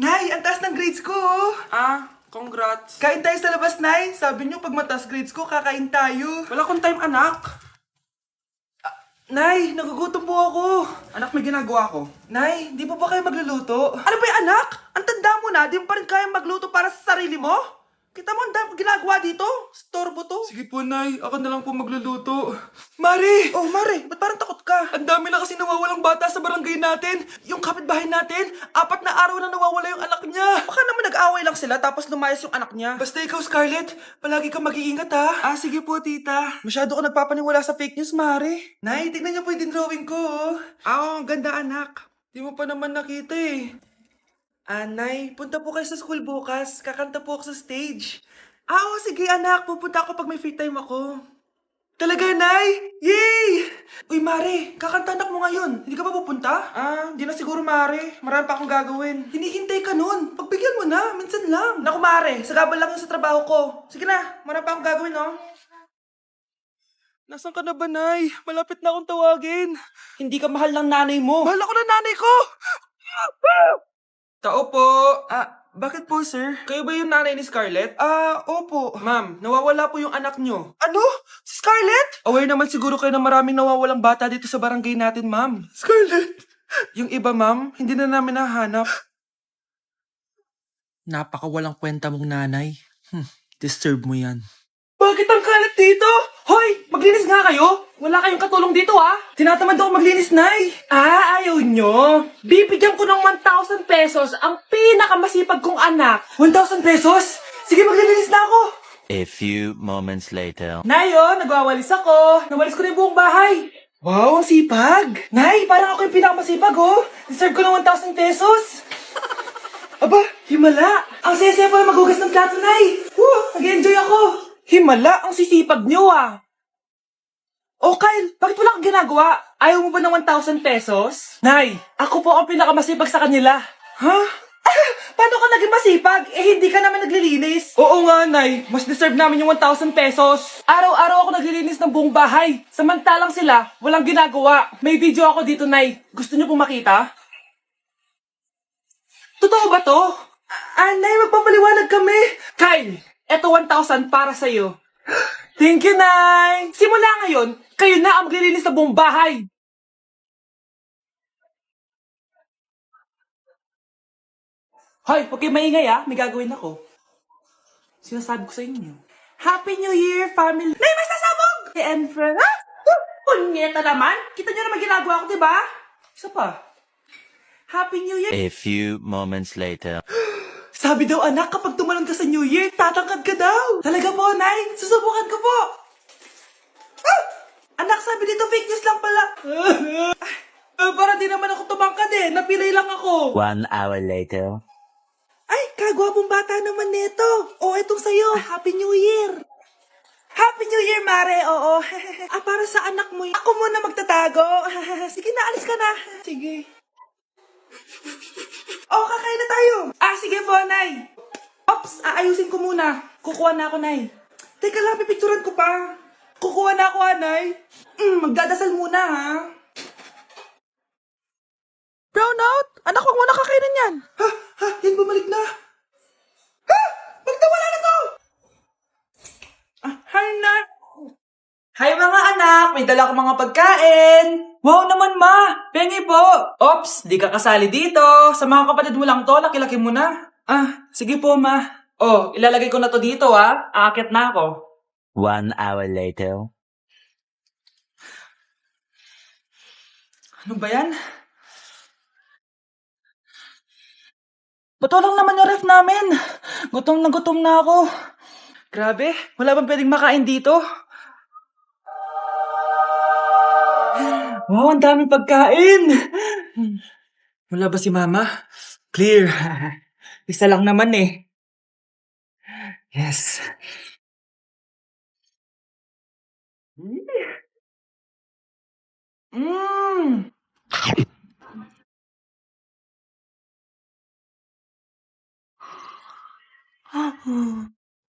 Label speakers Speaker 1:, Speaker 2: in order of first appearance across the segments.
Speaker 1: Nay, ang taas ng grades ko, oh.
Speaker 2: Congrats.
Speaker 1: Kain tayo sa labas, Nay. Sabi niyo, pag mataas grades ko, kakain tayo.
Speaker 2: Wala akong time, anak.
Speaker 1: Nay, nagugutom po ako.
Speaker 2: Anak, may ginagawa ko.
Speaker 1: Nay, di po ba kayo magluluto?
Speaker 2: Ano ba yung anak? Ang tanda mo na, di mo pa rin kaya magluto para sa sarili mo? Kita mo ang dami ginagawa dito? Storbo to.
Speaker 1: Sige po, Nay. Ako na lang po magluluto. Mari!
Speaker 2: Oh, Mare, ba't parang takot ka?
Speaker 1: Ang dami na kasi nawawalang bata sa barangay natin. Yung kapitbahay natin, 4 na araw na nawawala yung anak niya.
Speaker 2: Baka naman nag-away lang sila tapos lumayas yung anak niya.
Speaker 1: Basta ikaw, Scarlett, palagi kang mag-iingat, ha?
Speaker 2: Sige po, tita. Masyado ka nagpapaniwala sa fake news, Mare.
Speaker 1: Nay, tignan niyo po yung drawing ko, oh.
Speaker 2: Ang ganda, anak.
Speaker 1: Di mo pa naman nakita, eh. Nay, punta po kayo sa school bukas. Kakanta po ako sa stage.
Speaker 2: Oo, sige, anak. Pupunta ako pag may free time ako.
Speaker 1: Talaga, Nay? Yay!
Speaker 2: Uy, Mare, kakanta anak mo ngayon. Hindi ka ba pupunta?
Speaker 1: Hindi na siguro, Mare. Marami pa akong gagawin.
Speaker 2: Hinihintay ka nun. Pagbigyan mo na, minsan lang. Naku, Mare, sagabal lang yun sa trabaho ko. Sige na, marami pa akong gagawin, no?
Speaker 1: Nasaan ka na ba, Nay? Malapit na akong tawagin.
Speaker 2: Hindi ka mahal ng nanay mo.
Speaker 1: Mahal ako ng nanay ko! Tao po.
Speaker 2: Bakit po, sir?
Speaker 1: Kayo ba yung nanay ni Scarlett?
Speaker 2: Opo.
Speaker 1: Ma'am, nawawala po yung anak nyo.
Speaker 2: Ano? Si Scarlett?
Speaker 1: Aware naman siguro kayo na maraming nawawalang bata dito sa barangay natin, ma'am.
Speaker 2: Scarlett?
Speaker 1: Yung iba, ma'am, hindi na namin nahanap.
Speaker 2: Napakawalang kwenta mong nanay. Disturb mo yan.
Speaker 1: Bakit ang kalat dito?
Speaker 2: Hoy! Maglinis nga kayo! Wala kayong katulong dito, Tinatamad ako maglinis, Nay!
Speaker 1: Ayaw nyo?
Speaker 2: Bibigyan ko ng 1,000 pesos ang pinakamasipag kong anak.
Speaker 1: 1,000 pesos? Sige, maglilinis na ako.
Speaker 3: A few moments later.
Speaker 2: Nay, nagwawalis ako. Nawalis ko na yung buong bahay.
Speaker 1: Wow, ang sipag.
Speaker 2: Nay, parang ako yung pinakamasipag, Deserve ko ng 1,000 pesos.
Speaker 1: Aba,
Speaker 2: Himala! Ang saya-saya pala maghugas ng plato, Nay! Nag-enjoy ako! Himala! Ang sisipag niyo, Oh, Kyle, bakit wala kang ginagawa? Ayaw mo ba ng 1,000 pesos? Nay, ako po ang pinakamasipag sa kanila.
Speaker 1: ha?
Speaker 2: Paano ka naging masipag? Hindi ka naman naglilinis.
Speaker 1: Oo nga, Nay.
Speaker 2: Mas deserve namin yung 1,000 pesos. Araw-araw ako naglilinis ng buong bahay. Samantalang sila, walang ginagawa. May video ako dito, Nay. Gusto niyo pong makita? Totoo ba to?
Speaker 1: Nay, magpapaliwanag kami.
Speaker 2: Kyle, eto 1,000 para sa'yo. Thank you, Nay! Simula ngayon, kayo na ang maglilinis ng buong bahay. Hoy, huwag kayo maingay, May gagawin ako. Sinasabi ko sa inyo. Happy New Year, family! Nay, may sasabog! And friend, Punyeta naman! Kita niyo naman ginagawa ko, diba? Isa pa. Happy New Year!
Speaker 3: A few moments later.
Speaker 2: Sabi daw, anak, kapag tumalon ka sa New Year, tatangkad ka daw. Talaga po, Nay. Susubukan ko po. Anak, sabi dito, fake news lang pala. Para di naman ako tumangkad Napilay lang ako.
Speaker 3: 1 hour later.
Speaker 2: Ay, kagwapong bata naman nito. Etong sa'yo. Happy New Year. Happy New Year, Mare. Oo. Para sa anak mo. Ako muna magtatago. Sige na, alis ka na. Sige. Kakain na tayo. Sige po, Nay. Ops, aayusin ko muna. Kukuha na ako, Nay. Teka lang, pipicturan ko pa. Kukuha na ako, Nay. Magdadasal muna, ha? Brownout? Anak, huwag mo na kakainin yan. Yan bumalik na. Bakit nawala na to? Hi, Nay. Hi, mga anak. May dala akong mga pagkain. Wow naman, Ma! Pengi po! Ops, di ka kasali dito. Sa mga kapatid mo lang to, laki-laki mo na. Sige po, Ma. Ilalagay ko na to dito, Aakit na ako.
Speaker 3: 1 hour later.
Speaker 2: Ano ba yan? Bato lang naman yung ref namin. Gutom na ako. Grabe, wala bang pwedeng makain dito? Wow, ang daming pagkain! Wala ba si Mama? Clear. Isa lang naman Yes.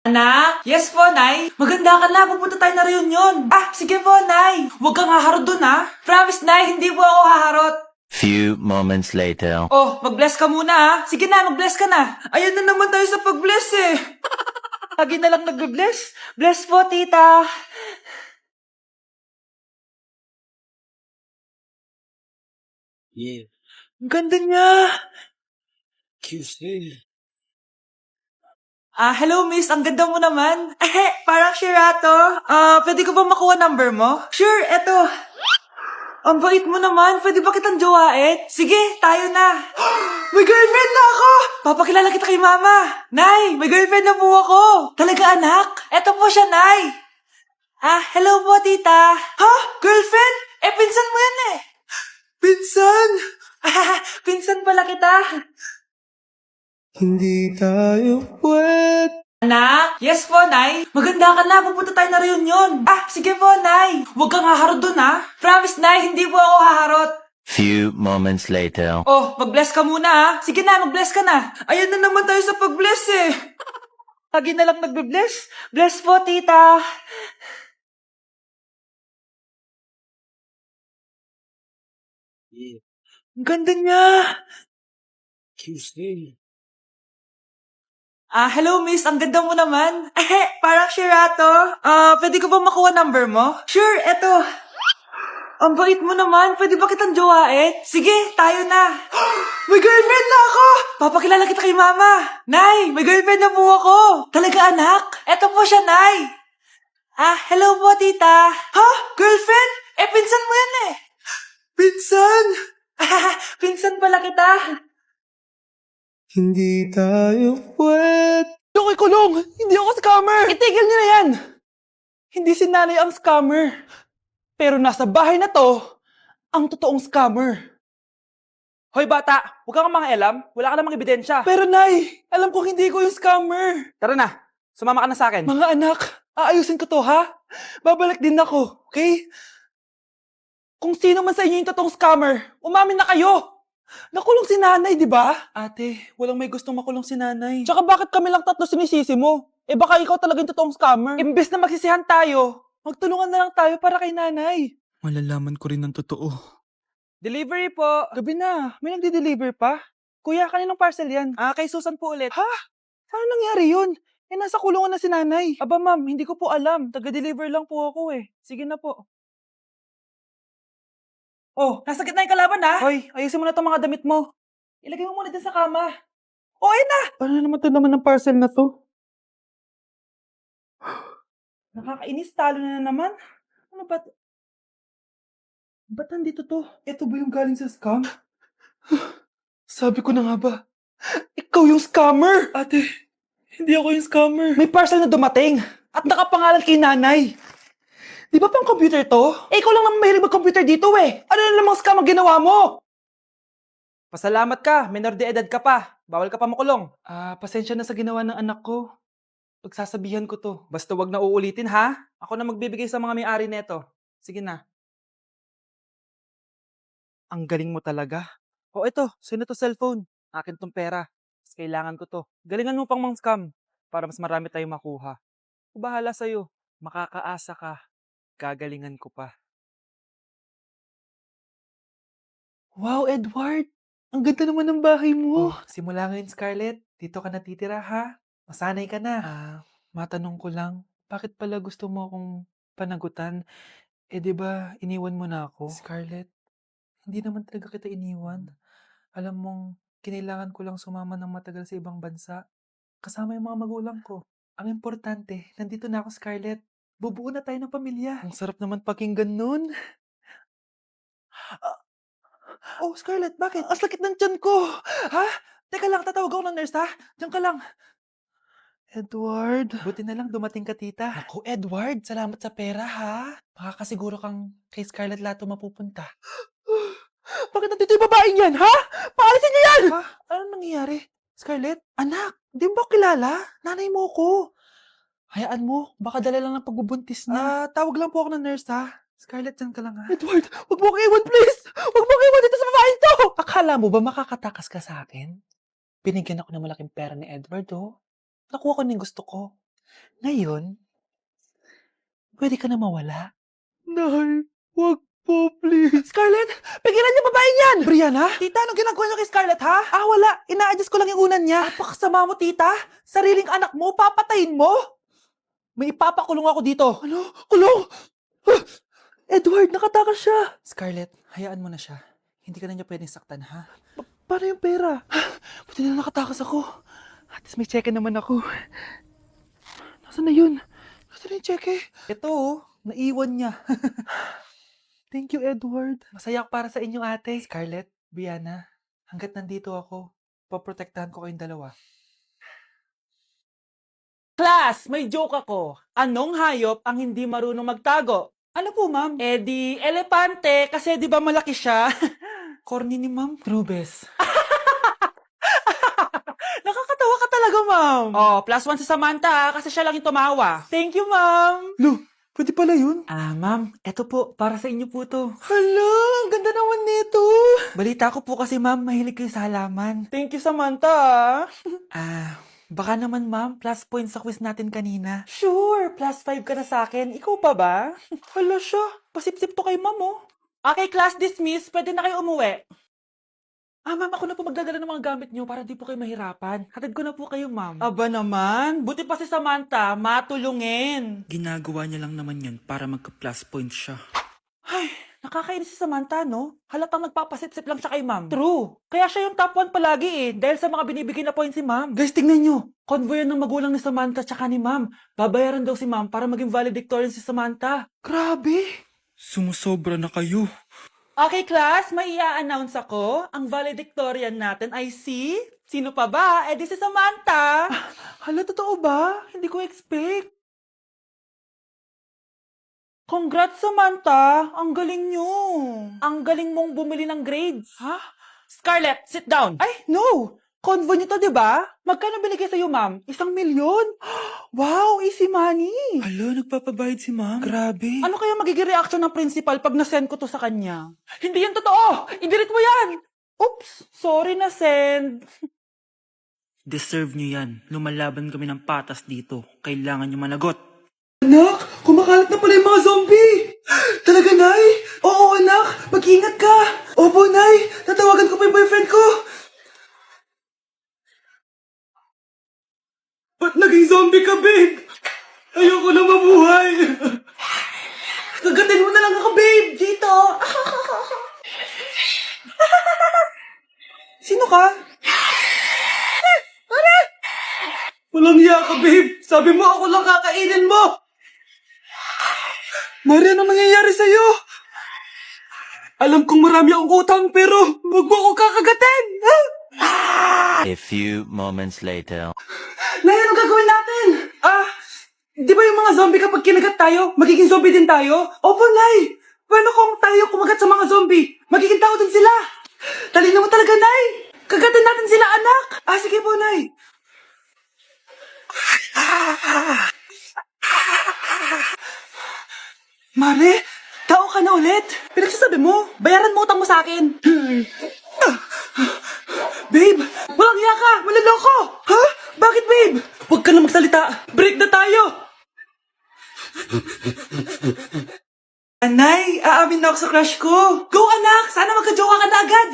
Speaker 2: Anak? Yes po, Nay. Maganda ka na. Pupunta tayo na reunion. Sige po, Nay. Huwag kang haharot dun, Promise, Nay. Hindi po ako haharot.
Speaker 3: Few moments later.
Speaker 2: Oh, mag-bless ka muna ha. Sige na, mag-bless ka na.
Speaker 1: Ayan na naman tayo sa pag-bless eh.
Speaker 2: Lagi na lang nagbe-bless. Bless po, tita.
Speaker 1: Yeah. Ang ganda niya. QC.
Speaker 2: Hello miss, ang ganda mo naman. Parang Shirato. Pwede ko ba makuha number mo? Sure, eto. Ang bait mo naman, pwede ba kitang jowain? Sige, tayo na. May girlfriend na ako! Papakilala kita kay mama. Nay, may girlfriend na po ako. Talaga anak? Eto po siya, Nay. Hello po, tita. Ha? Girlfriend? Pinsan mo yan eh.
Speaker 1: Pinsan!
Speaker 2: Pinsan pala kita.
Speaker 1: Hindi tayo pwede.
Speaker 2: Anak? Yes po, Nay. Maganda ka na. Pupunta tayo na reunion. Sige po, Nay. Huwag kang haharot dun, ha? Promise, Nay. Hindi po ako haharot.
Speaker 3: Few moments later.
Speaker 2: Oh, mag-bless ka muna, ha? Sige na, mag-bless ka na.
Speaker 1: Ayan na naman tayo sa pag-bless eh.
Speaker 2: Lagi na lang nagbe-bless. Bless po, tita.
Speaker 1: Yeah. Ang ganda niya. QC.
Speaker 2: Hello, miss. Ang ganda mo naman. Parang Shirato. Pwede ko ba makuha number mo? Sure, eto. Ang bait mo naman. Pwede ba kitang jowain? Sige, tayo na. May girlfriend na ako! Papakilala kita kay mama. Nay, may girlfriend na po ako. Talaga anak? Eto po siya, Nay. Hello po, tita. Ha? Girlfriend? Pinsan mo yan eh.
Speaker 1: Pinsan!
Speaker 2: Pinsan pala kita.
Speaker 1: Hindi tayo pwede. Ako'y kulong! Hindi ako scammer!
Speaker 2: Itigil niyo na yan.
Speaker 1: Hindi si nanay ang scammer. Pero nasa bahay na to, ang totoong scammer.
Speaker 2: Hoy bata, huwag kang mangialam. Wala ka namang ebidensya.
Speaker 1: Pero nay, alam ko hindi ko yung scammer.
Speaker 2: Tara na, sumama ka na sa akin.
Speaker 1: Mga anak, aayusin ko to ha? Babalik din ako, okay? Kung sino man sa inyo yung totoong scammer, umamin na kayo! Nakulong si nanay, di ba? Ate, walang may gustong makulong si nanay. Tsaka bakit kami lang tatlo sinisisi mo? Baka ikaw talaga yung totoong scammer. Imbes na magsisihan tayo, magtulungan na lang tayo para kay nanay. Malalaman ko rin ang totoo.
Speaker 2: Delivery po.
Speaker 1: Gabi na, may nagde-deliver pa? Kuya, kaninong parcel yan?
Speaker 2: Kay Susan po ulit.
Speaker 1: Ha? Paano nangyari yun? Nasa kulungan na si nanay. Aba ma'am, hindi ko po alam. Taga-deliver lang po ako eh. Sige na po.
Speaker 2: Oh, nasa gitna yung kalaban ha?
Speaker 1: Hoy, ayusin mo na itong mga damit mo.
Speaker 2: Ilagay mo muna din sa kama.
Speaker 1: Ayun na! Paano naman ito naman ng parcel na to?
Speaker 2: Nakakainis, talo na naman.
Speaker 1: Ano ba? Ba't nandito to? Ito ba yung galing sa scam? Sabi ko na nga ba? Ikaw yung scammer! Ate, hindi ako yung scammer. May parcel na dumating at nakapangalan kay nanay. Di ba pang computer to? Ikaw lang naman mahilig mag-computer dito eh. Ano na namang scam ang ginawa mo?
Speaker 2: Pasalamat ka, minor de edad ka pa. Bawal ka pa makulong.
Speaker 1: Pasensya na sa ginawa ng anak ko. Pagsasabihan ko to.
Speaker 2: Basta wag na uulitin ha. Ako na magbibigay sa mga may-ari neto. Sige na.
Speaker 1: Ang galing mo talaga.
Speaker 2: Ito, sino to cellphone? Akin tong pera. Mas kailangan ko to. Galingan mo pang mang-scam para mas marami tayong makuha. Bahala sa'yo. Makakaasa ka. Gagalingan ko pa.
Speaker 1: Wow, Edward! Ang ganda naman ng bahay mo.
Speaker 2: Simula ngayon, Scarlett. Dito ka natitira, ha? Masanay ka na.
Speaker 1: Matanong ko lang, bakit pala gusto mo akong panagutan? Di ba iniwan mo na ako?
Speaker 2: Scarlett, hindi naman talaga kita iniwan. Alam mong, kinailangan ko lang sumama ng matagal sa ibang bansa. Kasama yung mga magulang ko. Ang importante, nandito na ako, Scarlett. Bubuo na tayo ng pamilya.
Speaker 1: Ang sarap naman pakinggan nun.
Speaker 2: Oh, Scarlett, bakit?
Speaker 1: Ang sakit ng tiyan ko!
Speaker 2: Ha? Teka lang, tatawag ako ng nurse, ha? Diyan ka lang.
Speaker 1: Edward.
Speaker 2: Buti na lang dumating ka, tita.
Speaker 1: Ako, Edward, salamat sa pera ha. Makakasiguro kang kay Scarlett Lato mapupunta. Bakit nandito yung babaeng yan, ha? Paalisin niyo yan!
Speaker 2: Ha? Ano nangyayari? Scarlett?
Speaker 1: Anak, di mo ba kilala? Nanay mo ko. Hayaan mo, baka dala lang ng pagbubuntis niya.
Speaker 2: Tawag lang po ako ng nurse, ha? Scarlett, dyan ka lang, ha?
Speaker 1: Edward, wag mo kang iwan, please! Wag mo kang iwan dito sa babaeng to! Akala mo ba makakatakas ka sa akin? Binigyan ako ng malaking pera ni Edward, oh. Nakuha ko na yung gusto ko. Ngayon, pwede ka na mawala. Nay, wag po, please. Scarlett, pigilan niyo babaeng yan! Brianna? Tita, anong ginagawa niyo kay Scarlett, ha? Ah, wala. Ina-adjust ko lang yung unan niya. Napakasama mo, tita. Sariling anak mo, papatayin mo? May ipapakulong ako dito. Ano? Kulong? Edward, nakatakas siya. Scarlett, hayaan mo na siya. Hindi ka na niya pwedeng saktan, ha? Paano yung pera? Buti na nakatakas ako. At least may cheque naman ako. Nasaan na yun? Nasaan na yung cheque? Ito, oh. Naiwan niya. Thank you, Edward. Masaya ako para sa inyo, ate. Scarlett, Brianna, hanggat nandito ako, poprotektahan ko kayong dalawa. Class, may joke ako. Anong hayop ang hindi marunong magtago? Ano po, ma'am? Eh di, elepante, kasi di ba malaki siya? Corny ni ma'am. Rubes. Nakakatawa ka talaga, ma'am. Oh, +1 si Samantha, kasi siya lang yung tumawa. Thank you, ma'am. Lo, pwede pala yun? Ah, ma'am, eto po, para sa inyo po to. Hala, ang ganda naman nito. Balita ko po kasi, ma'am, mahilig kayo sa halaman. Thank you, Samantha. Baka naman, ma'am, plus points sa quiz natin kanina. Sure, +5 ka na sa akin. Ikaw pa ba? Hala siya, pasip-sip to kay ma'am, oh. Okay, class dismiss. Pwede na kayo umuwi. Ma'am, ako na po magdadala ng mga gamit niyo para di po kayo mahirapan. Hatid ko na po kayo, ma'am. Aba naman, buti pa si Samantha, matulungin. Ginagawa niya lang naman yun para magka-plus points siya. Ay, nakakainis si Samantha, no? Halatang nagpapasip-sip lang siya kay ma'am. True. Kaya siya yung top 1 palagi dahil sa mga binibigay na points si ma'am. Guys, tingnan nyo. Convoy yan ng magulang ni Samantha tsaka ni ma'am. Babayaran daw si ma'am para maging valedictorian si Samantha. Grabe. Sumusobra na kayo. Okay, class, may i-announce ako. Ang valedictorian natin ay si... Sino pa ba? Eh, di si Samantha. Hala, totoo ba? Hindi ko expect. Congrats, Samantha! Ang galing nyo! Ang galing mong bumili ng grades. Ha? Scarlett, sit down! Ay, no! Convo nyo to, di ba? Magkano binigay sa'yo, ma'am? 1,000,000? Wow, easy money! Hala, nagpapabayad si ma'am. Grabe. Ano kaya magiging reaction ng principal pag nasend ko to sa kanya? Hindi yan totoo! I-delete mo yan! Oops! Sorry na send.
Speaker 2: Deserve nyo yan. Lumalaban kami ng patas dito. Kailangan nyo managot.
Speaker 1: Anak, kumakalat na pala yung mga zombie! Talaga, Nay? Oo, anak! Mag-ingat ka! Opo, Nay! Tatawagan ko pa yung boyfriend ko! Ba't naging zombie ka, babe? Ayoko na mabuhay! Kagatin mo na lang ako, babe! Dito! Sino ka? Walang hiya ka, babe! Sabi mo ako lang kakainin mo! Mari, anong nangyayari sa'yo? Alam kong marami akong utang pero huwag mo ako kakagatin!
Speaker 3: A few moments later.
Speaker 1: Nay, anong gagawin natin? Di ba yung mga zombie kapag kinagat tayo, magiging zombie din tayo? Opo, Nay! Paano kung tayo kumagat sa mga zombie? Magiging tao din sila! Talino mo talaga, Nay! Kagatin natin sila, anak! Sige po, Nay! Mare, tao ka na ulit. Pinagsasabi mo, bayaran mo utang mo sa akin. Babe, walang hiya ka, malaloko. Ha? Bakit, babe? Huwag ka na magsalita. Break na tayo. Anay, aamin na ako sa crush ko. Go, anak! Sana magka-jowa ka na agad.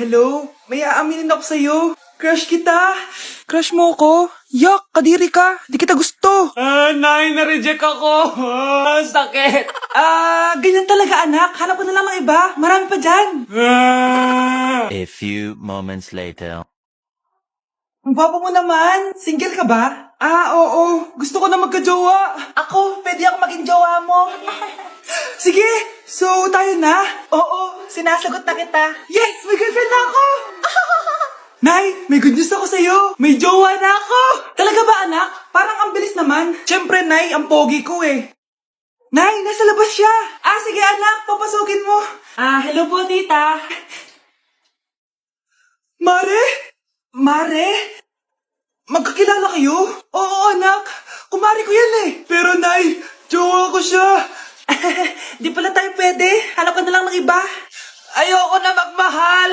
Speaker 1: Hello? May aaminin ako sa'yo. Crush kita. Crush mo ako? Yak, kadiri ka. Di kita gusto. Nay, na-reject ako. Sakit. Ganyan talaga, anak. Hanap ko na lang ng iba. Marami pa dyan.
Speaker 3: A few moments later.
Speaker 1: Ang papa mo naman. Single ka ba? Oo. Gusto ko na magka-jowa. Ako, pwede ako maging jowa mo. Sige, so tayo na? Oo, sinasagot na kita. Yes, may girlfriend na ako! Nay, may good news ako sa'yo. May jowa na ako! Talaga ba, anak? Parang ang bilis naman. Siyempre, Nay, ang pogi ko eh. Nay, nasa labas siya. Sige anak, papasukin mo. Hello po, tita. Mare? Mare? Magkakilala kayo? Oo, anak. Kumari ko yan eh. Pero, Nay, jowa ko siya. Di pala tayo pwede. Hanap ka na lang ng iba. Ayoko na magmahal.